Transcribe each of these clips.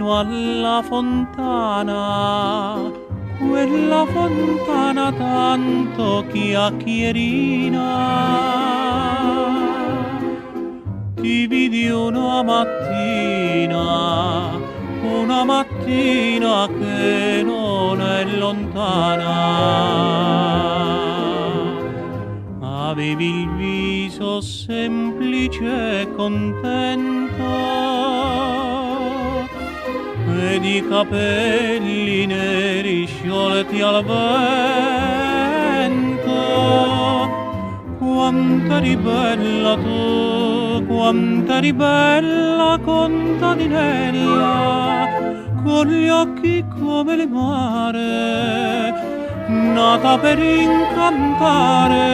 vicino alla fontana, quella fontana tanto chiacchierina. Ti vidi una mattina che non è lontana. Avevi il viso semplice e contento ed i capelli neri sciolti al vento. Quant'eri bella tu, quant'eri bella contadinella, con gli occhi come il mare, nata per incantare.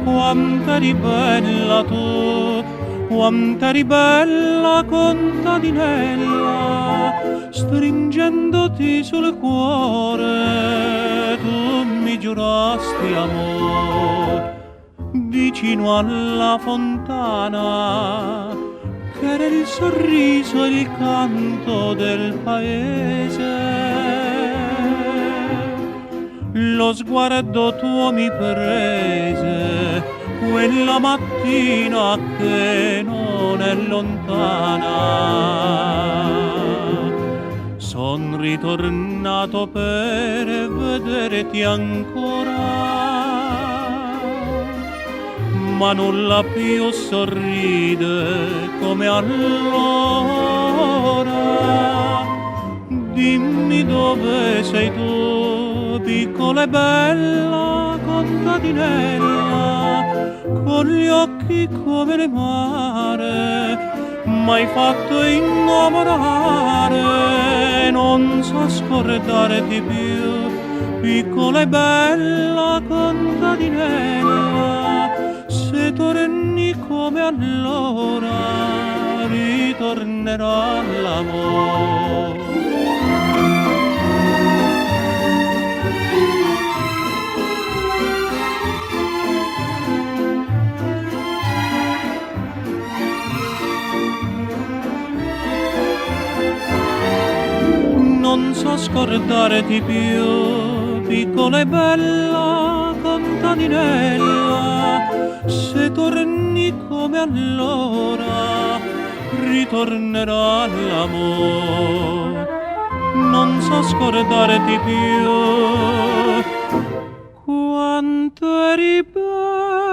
Quant'eri bella tu, quant'eri bella contadinella, stringendoti sul cuore tu mi giurasti amore. Vicino alla fontana, che era il sorriso e il canto del paese, lo sguardo tuo mi prese quella mattina che non è lontana. Son ritornato per vederti ancora, ma nulla più sorride come allora. Dimmi dove sei tu, piccola e bella contadinella, con gli occhi come il mare, m'hai fatto innamorare. Non so scordarti più, piccola e bella contadinella, se torni come allora ritornerà l'amore. Non so scordarti più, piccola e bella contadinella, se torni come allora ritornerà l'amore. Non so scordarti più, quanto eri bella